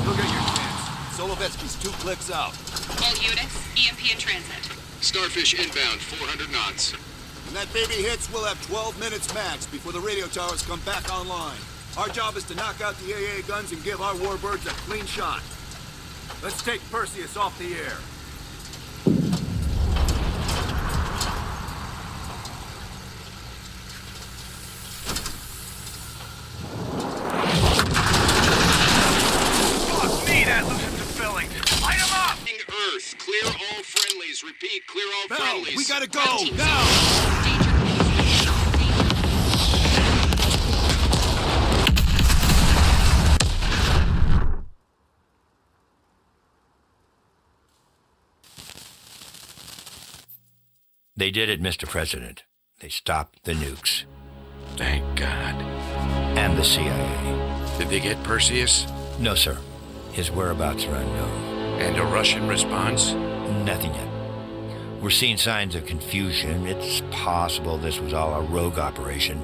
You'll get your chance. Solovetsky's 2 clicks out. All units, EMP in transit. Starfish inbound, 400 knots. When that baby hits, we'll have 12 minutes max before the radio towers come back online. Our job is to knock out the AA guns and give our warbirds a clean shot. Let's take Perseus off the air. Fuck me, that loosens the fillings. Light 'em up! Earth, clear all friendlies. Repeat, clear all Bell, friendlies. we gotta go, now! They did it, Mr. President. They stopped the nukes. Thank God. And the CIA. Did they get Perseus? No, sir. His whereabouts are unknown. And a Russian response? Nothing yet. We're seeing signs of confusion. It's possible this was all a rogue operation.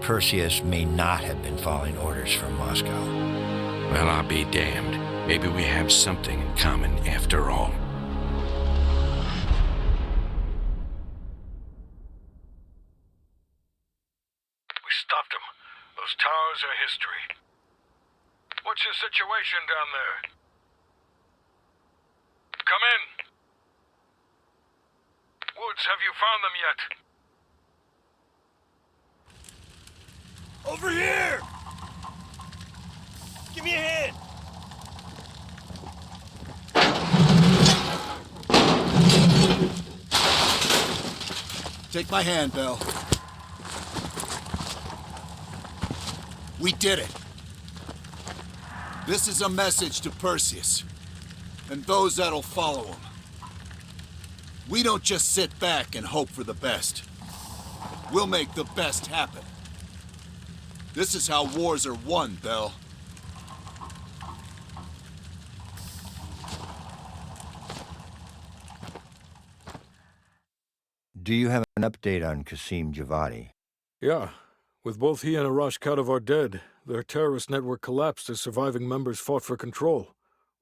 Perseus may not have been following orders from Moscow. Well, I'll be damned. Maybe we have something in common after all. We stopped them. Those towers are history. What's your situation down there? Come in. Woods, have you found them yet? Over here! Give me a hand! Take my hand, Bell. We did it. This is a message to Perseus, and those that'll follow him. We don't just sit back and hope for the best. We'll make the best happen. This is how wars are won, Bell. Do you have an update on Qasim Javadi? Yeah. With both he and Arash Kadivar dead, their terrorist network collapsed as surviving members fought for control.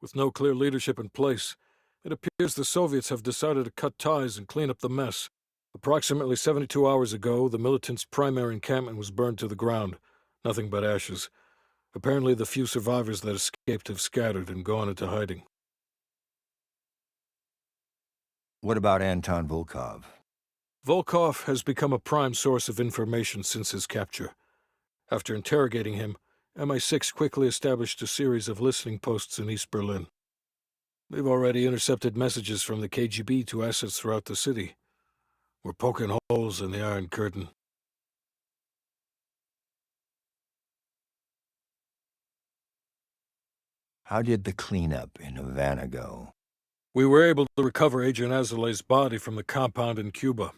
With no clear leadership in place, it appears the Soviets have decided to cut ties and clean up the mess. Approximately 72 hours ago, the militants' primary encampment was burned to the ground. Nothing but ashes. Apparently the few survivors that escaped have scattered and gone into hiding. What about Anton Volkov? Volkov has become a prime source of information since his capture. After interrogating him, MI6 quickly established a series of listening posts in East Berlin. They've already intercepted messages from the KGB to assets throughout the city. We're poking holes in the Iron Curtain. How did the cleanup in Havana go? We were able to recover Agent Azoulay's body from the compound in Cuba.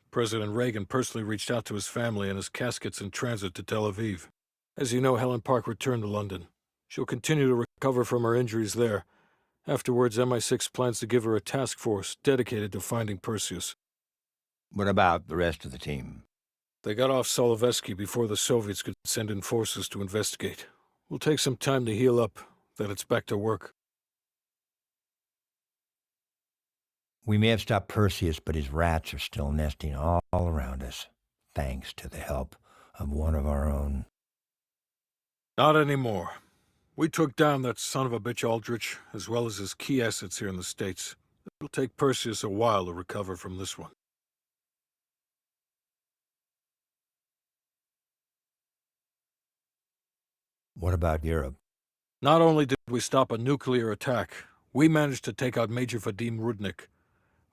President Reagan personally reached out to his family, and his casket's in transit to Tel Aviv. As you know, Helen Park returned to London. She'll continue to recover from her injuries there. Afterwards, MI6 plans to give her a task force dedicated to finding Perseus. What about the rest of the team? They got off Solovetsky before the Soviets could send in forces to investigate. We'll take some time to heal up, then it's back to work. We may have stopped Perseus, but his rats are still nesting all around us, thanks to the help of one of our own. Not anymore. We took down that son of a bitch Aldrich, as well as his key assets here in the States. It'll take Perseus a while to recover from this one. What about Europe? Not only did we stop a nuclear attack, we managed to take out Major Vadim Rudnik.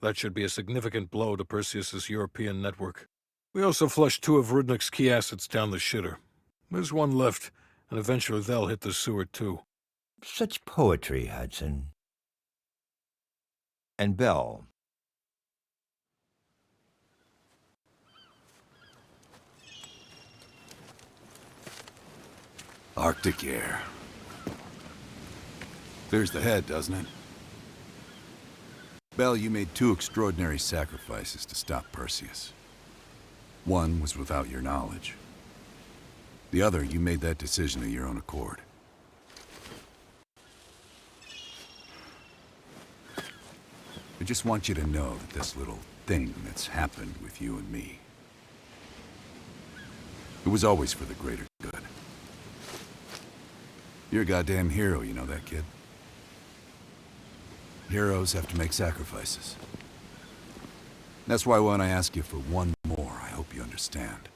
That should be a significant blow to Perseus's European network. We also flushed 2 of Rudnik's key assets down the shitter. There's one left, and eventually they'll hit the sewer too. Such poetry, Hudson. And Bell. Arctic air. Clears the head, doesn't it? Bell, you made two extraordinary sacrifices to stop Perseus. One was without your knowledge. The other, you made that decision of your own accord. I just want you to know that this little thing that's happened with you and me, it was always for the greater good. You're a goddamn hero, you know that, kid? Heroes have to make sacrifices. That's why when I ask you for one more, I hope you understand.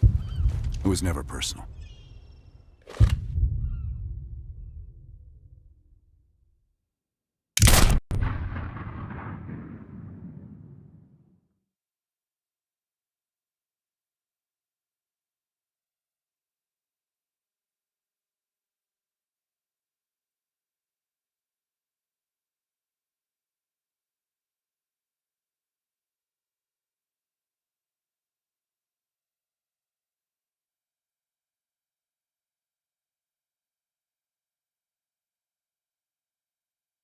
It was never personal.